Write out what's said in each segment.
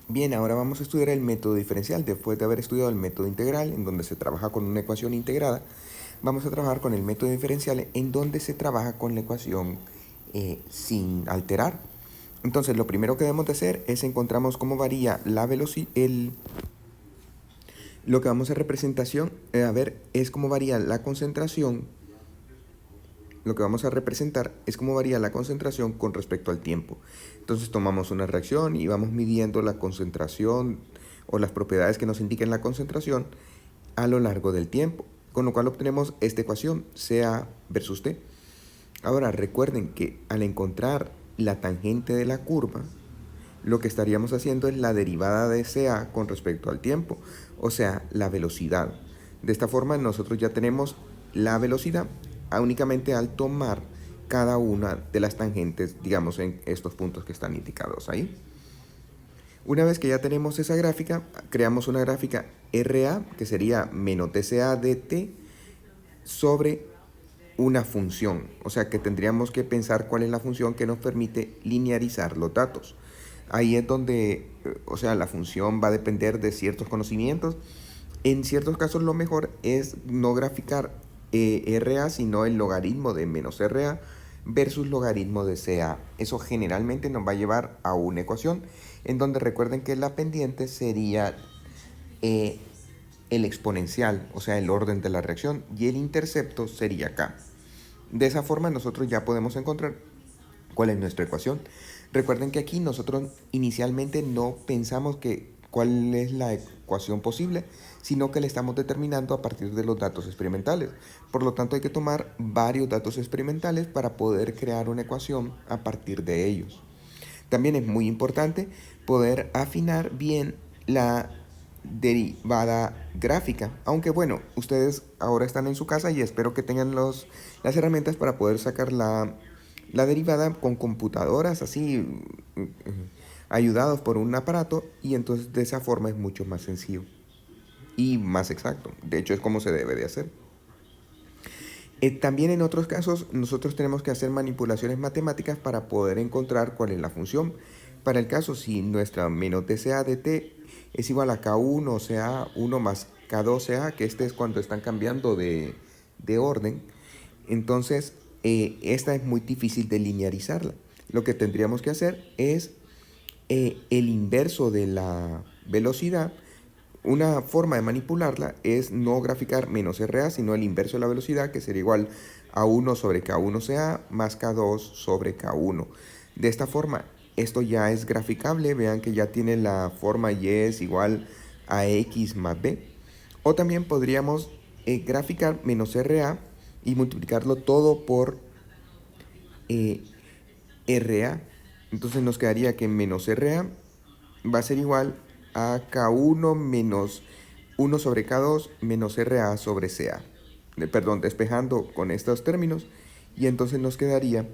Bien, ahora vamos a estudiar el método diferencial. Después de haber estudiado el método integral, en donde se trabaja con una ecuación integrada, vamos a trabajar con el método diferencial, en donde se trabaja con la ecuación sin alterar. Entonces, lo primero que debemos de hacer es encontramos cómo varía la velocidad, lo que vamos a representación, a ver, es cómo varía la concentración. Lo que vamos a representar es cómo varía la concentración con respecto al tiempo. Entonces tomamos una reacción y vamos midiendo la concentración o las propiedades que nos indiquen la concentración a lo largo del tiempo, con lo cual obtenemos esta ecuación, CA versus T. Ahora recuerden que al encontrar la tangente de la curva, lo que estaríamos haciendo es la derivada de CA con respecto al tiempo, o sea, la velocidad. De esta forma nosotros ya tenemos la velocidad únicamente al tomar cada una de las tangentes, digamos, en estos puntos que están indicados ahí. Una vez que ya tenemos esa gráfica, creamos una gráfica RA, que sería menos dCA de t, sobre una función. O sea que tendríamos que pensar cuál es la función que nos permite linearizar los datos. Ahí es donde, o sea, la función va a depender de ciertos conocimientos. En ciertos casos lo mejor es no graficar RA, sino el logaritmo de menos RA versus logaritmo de CA. Eso generalmente nos va a llevar a una ecuación en donde recuerden que la pendiente sería eh, el exponencial, o sea, el orden de la reacción, y el intercepto sería acá. De esa forma nosotros ya podemos encontrar cuál es nuestra ecuación. Recuerden que aquí nosotros inicialmente no pensamos cuál es la ecuación posible, sino que la estamos determinando a partir de los datos experimentales. Por lo tanto, hay que tomar varios datos experimentales para poder crear una ecuación a partir de ellos. También es muy importante poder afinar bien la derivada gráfica. Aunque bueno, ustedes ahora están en su casa y espero que tengan las herramientas para poder sacar la derivada con computadoras así, ayudados por un aparato, y entonces de esa forma es mucho más sencillo y más exacto. De hecho es como se debe de hacer. También en otros casos nosotros tenemos que hacer manipulaciones matemáticas para poder encontrar cuál es la función. Para el caso si nuestra menos dCA de t es igual a K1, o sea, 1 más K2CA, que este es cuando están cambiando de orden, entonces esta es muy difícil de linearizarla. Lo que tendríamos que hacer es el inverso de la velocidad. Una forma de manipularla es no graficar menos RA, sino el inverso de la velocidad, que sería igual a 1 sobre K1CA más K2 sobre K1. De esta forma, esto ya es graficable. Vean que ya tiene la forma Y es igual a X más B. O también podríamos graficar menos RA y multiplicarlo todo por eh, RA. Entonces nos quedaría que menos RA va a ser igual a K1 menos 1 sobre K2 menos RA sobre CA. Perdón, despejando con estos términos. Y entonces nos quedaría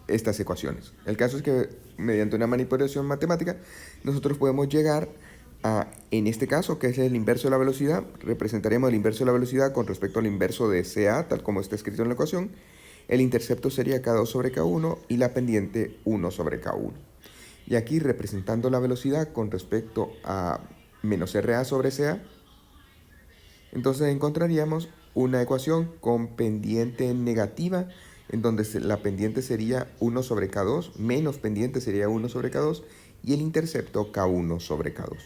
estas ecuaciones. El caso es que mediante una manipulación matemática nosotros podemos llegar a, en este caso, que es el inverso de la velocidad, representaremos el inverso de la velocidad con respecto al inverso de CA, tal como está escrito en la ecuación. El intercepto sería K2 sobre K1 y la pendiente 1 sobre K1. Y aquí representando la velocidad con respecto a menos RA sobre CA, entonces encontraríamos una ecuación con pendiente negativa, en donde la pendiente sería 1 sobre K2, menos pendiente sería 1 sobre K2, y el intercepto K1 sobre K2.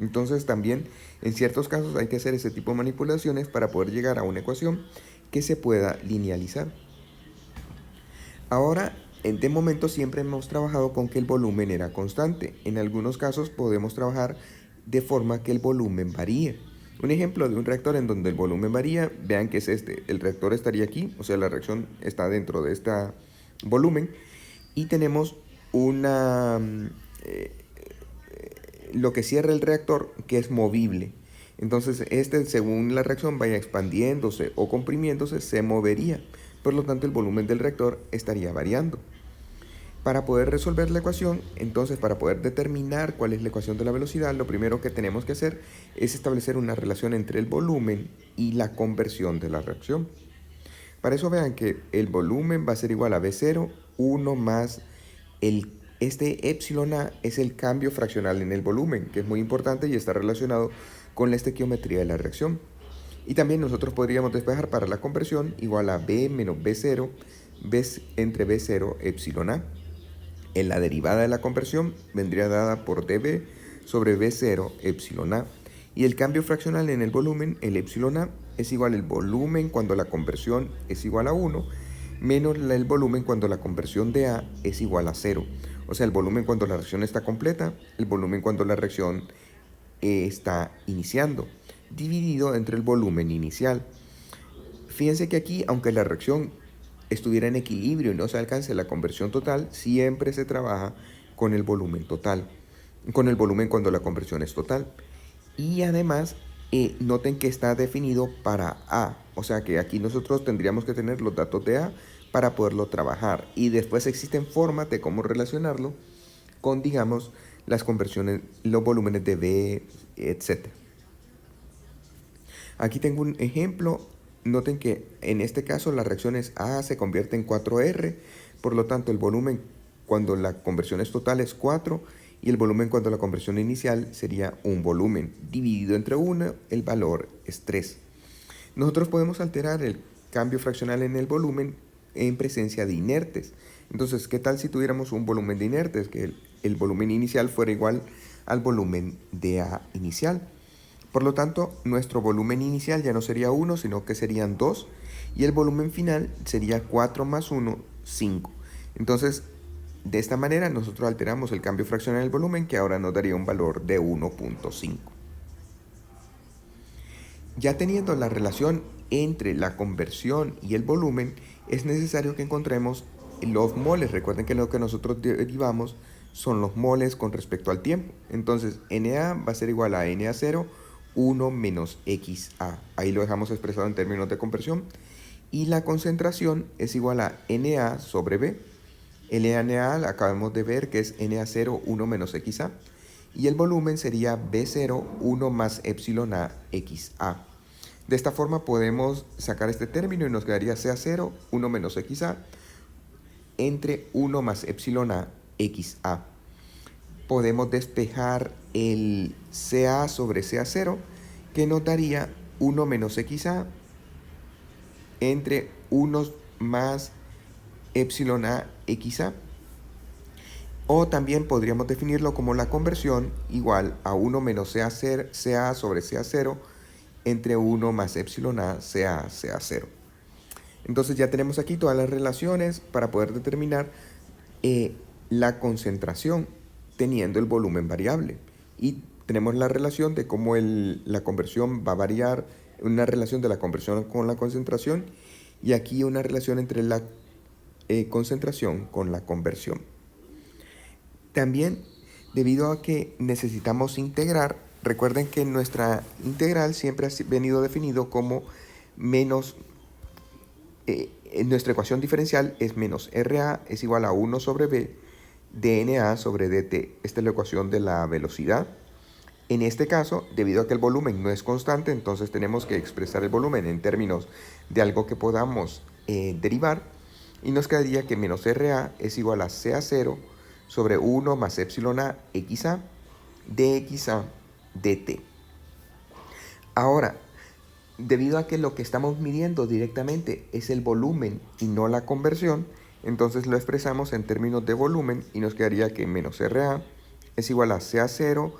Entonces también en ciertos casos hay que hacer ese tipo de manipulaciones para poder llegar a una ecuación que se pueda linealizar. Ahora, de momento siempre hemos trabajado con que el volumen era constante. En algunos casos podemos trabajar de forma que el volumen varíe. Un ejemplo de un reactor en donde el volumen varía, vean que es este. El reactor estaría aquí, o sea, la reacción está dentro de este volumen. Y tenemos una lo que cierra el reactor, que es movible. Entonces, este, según la reacción vaya expandiéndose o comprimiéndose, se movería. Por lo tanto, el volumen del reactor estaría variando. Para poder resolver la ecuación, entonces para poder determinar cuál es la ecuación de la velocidad, lo primero que tenemos que hacer es establecer una relación entre el volumen y la conversión de la reacción. Para eso vean que el volumen va a ser igual a V0, 1 más el Este epsilon A es el cambio fraccional en el volumen, que es muy importante y está relacionado con la estequiometría de la reacción. Y también nosotros podríamos despejar para la conversión igual a B menos B0 entre B0 epsilon A. En la derivada de la conversión vendría dada por dB sobre B0 epsilon A. Y el cambio fraccional en el volumen, el epsilon A, es igual al volumen cuando la conversión es igual a 1, menos el volumen cuando la conversión de A es igual a 0. O sea, el volumen cuando la reacción está completa, el volumen cuando la reacción está iniciando, dividido entre el volumen inicial. Fíjense que aquí, aunque la reacción estuviera en equilibrio y no se alcance la conversión total, siempre se trabaja con el volumen total, con el volumen cuando la conversión es total. Y además, noten que está definido para A, o sea que aquí nosotros tendríamos que tener los datos de A para poderlo trabajar. Y después existen formas de cómo relacionarlo con, digamos, las conversiones, los volúmenes de B, etc. Aquí tengo un ejemplo. Noten que en este caso las reacciones A se convierte en 4R, por lo tanto el volumen cuando la conversión es total es 4 y el volumen cuando la conversión inicial sería un volumen, dividido entre 1, el valor es 3. Nosotros podemos alterar el cambio fraccional en el volumen en presencia de inertes. Entonces, ¿qué tal si tuviéramos un volumen de inertes? Que el volumen inicial fuera igual al volumen de A inicial. Por lo tanto, nuestro volumen inicial ya no sería 1, sino que serían 2. Y el volumen final sería 4 más 1, 5. Entonces, de esta manera nosotros alteramos el cambio fraccional del volumen, que ahora nos daría un valor de 1.5. Ya teniendo la relación entre la conversión y el volumen, es necesario que encontremos los moles. Recuerden que lo que nosotros derivamos son los moles con respecto al tiempo. Entonces, Na va a ser igual a Na0, 1 menos XA. Ahí lo dejamos expresado en términos de conversión. Y la concentración es igual a Na sobre B. El Na acabamos de ver que es Na0, 1 menos XA. Y el volumen sería B0, 1 más epsilon A XA. De esta forma podemos sacar este término y nos quedaría CA0, 1 menos XA, entre 1 más epsilon A XA. Podemos despejar el CA sobre CA0, que nos daría 1 menos XA entre 1 más epsilon A XA. O también podríamos definirlo como la conversión igual a 1 menos CA sobre CA0 entre 1 más epsilon A CA0. Entonces ya tenemos aquí todas las relaciones para poder determinar la concentración teniendo el volumen variable. Y tenemos la relación de cómo la conversión va a variar, una relación de la conversión con la concentración, y aquí una relación entre la concentración con la conversión. También, debido a que necesitamos integrar, recuerden que nuestra integral siempre ha venido definido como menos, nuestra ecuación diferencial es menos RA es igual a 1 sobre B dNA sobre dt. Esta es la ecuación de la velocidad. En este caso, debido a que el volumen no es constante, entonces tenemos que expresar el volumen en términos de algo que podamos derivar, y nos quedaría que menos RA es igual a CA0 sobre 1 más epsilon A XA dXA dt. Ahora, debido a que lo que estamos midiendo directamente es el volumen y no la conversión, entonces lo expresamos en términos de volumen y nos quedaría que menos RA es igual a CA0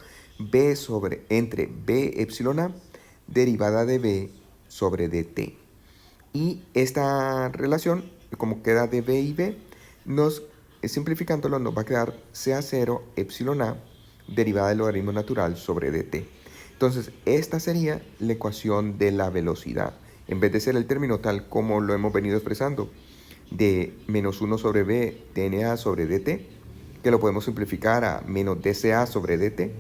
B sobre entre B epsilon A derivada de B sobre dt. Y esta relación, como queda de B y B, simplificándolo nos va a quedar CA0 epsilon A derivada del logaritmo natural sobre dt. Entonces, esta sería la ecuación de la velocidad. En vez de ser el término tal como lo hemos venido expresando, de menos 1 sobre B dNA sobre dt, que lo podemos simplificar a menos dCA sobre dt,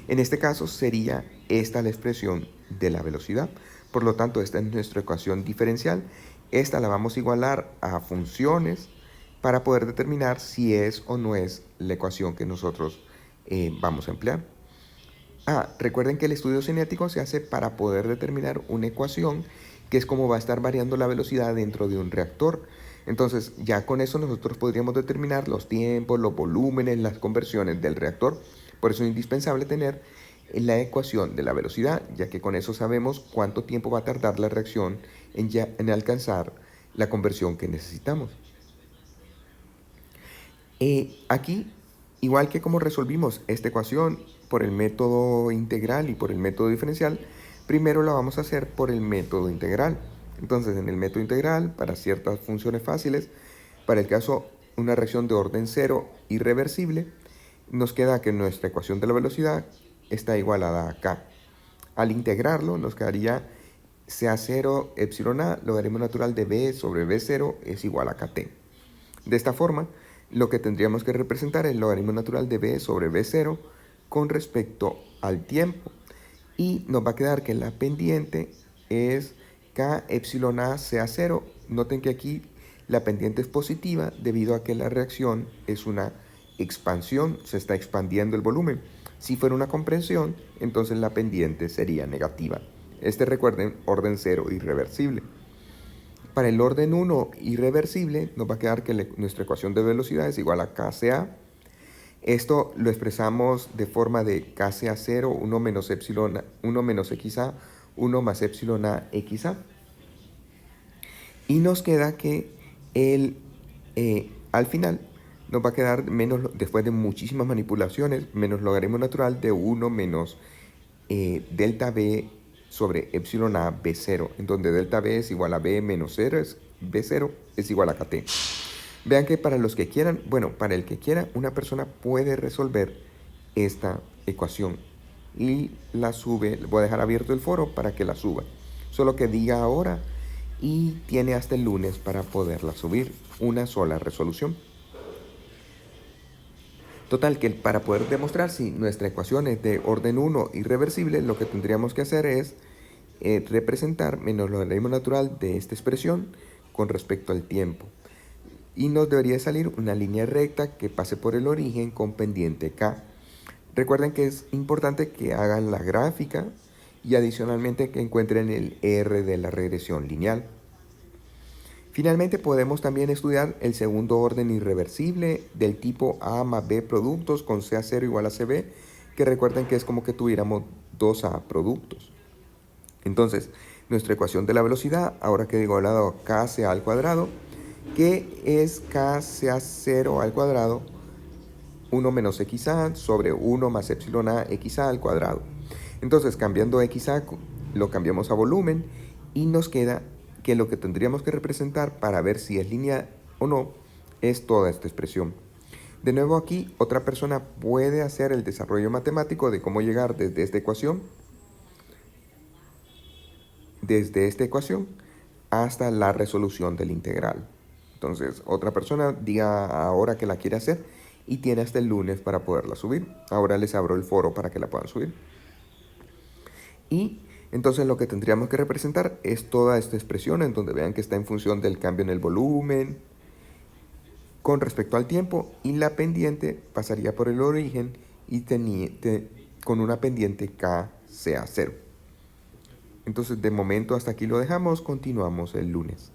en este caso sería esta la expresión de la velocidad. Por lo tanto, esta es nuestra ecuación diferencial. Esta la vamos a igualar a funciones para poder determinar si es o no es la ecuación que nosotros vamos a emplear. Recuerden que el estudio cinético se hace para poder determinar una ecuación, que es cómo va a estar variando la velocidad dentro de un reactor. Entonces, ya con eso nosotros podríamos determinar los tiempos, los volúmenes, las conversiones del reactor. Por eso es indispensable tener la ecuación de la velocidad, ya que con eso sabemos cuánto tiempo va a tardar la reacción en alcanzar la conversión que necesitamos. Aquí, igual que como resolvimos esta ecuación por el método integral y por el método diferencial, primero la vamos a hacer por el método integral. Entonces, en el método integral, para ciertas funciones fáciles, para el caso una reacción de orden cero irreversible, nos queda que nuestra ecuación de la velocidad está igualada a K. Al integrarlo, nos quedaría CA0 epsilon A, logaritmo natural de B sobre B0 es igual a KT. De esta forma, lo que tendríamos que representar es el logaritmo natural de B sobre B0 con respecto al tiempo. Y nos va a quedar que la pendiente es K epsilon A CA0. Noten que aquí la pendiente es positiva debido a que la reacción es una expansión, se está expandiendo el volumen. Si fuera una compresión, entonces la pendiente sería negativa. Recuerden, orden 0 irreversible. Para el orden 1 irreversible, nos va a quedar que nuestra ecuación de velocidad es igual a KCA. Esto lo expresamos de forma de KCA0, 1 menos epsilon, 1 menos XA, 1 más epsilon A XA. Y nos queda que al final nos va a quedar menos, después de muchísimas manipulaciones, menos logaritmo natural de 1 menos delta B sobre epsilon A B0, en donde delta B es igual a B menos 0, B0 es igual a KT. Vean que para los que quieran, bueno, para el que quiera, una persona puede resolver esta ecuación y la sube. Voy a dejar abierto el foro para que la suba. Solo que diga ahora y tiene hasta el lunes para poderla subir, una sola resolución. Total, que para poder demostrar si nuestra ecuación es de orden 1 irreversible, lo que tendríamos que hacer es representar menos el logaritmo natural de esta expresión con respecto al tiempo. Y nos debería salir una línea recta que pase por el origen con pendiente K. Recuerden que es importante que hagan la gráfica y adicionalmente que encuentren el R de la regresión lineal. Finalmente podemos también estudiar el segundo orden irreversible del tipo A más B productos con CA0 igual a CB, que recuerden que es como que tuviéramos 2A productos. Entonces, nuestra ecuación de la velocidad, ahora que digo al lado KCA al cuadrado, que es KCA0 al cuadrado, 1 menos XA sobre 1 más epsilon A XA al cuadrado. Entonces, cambiando XA, lo cambiamos a volumen y nos queda que lo que tendríamos que representar para ver si es lineal o no es toda esta expresión. De nuevo aquí, otra persona puede hacer el desarrollo matemático de cómo llegar desde esta ecuación hasta la resolución del integral. Entonces, otra persona diga ahora que la quiere hacer y tiene hasta el lunes para poderla subir. Ahora les abro el foro para que la puedan subir. Y entonces lo que tendríamos que representar es toda esta expresión en donde vean que está en función del cambio en el volumen con respecto al tiempo, y la pendiente pasaría por el origen y con una pendiente K sea 0. Entonces de momento hasta aquí lo dejamos, continuamos el lunes.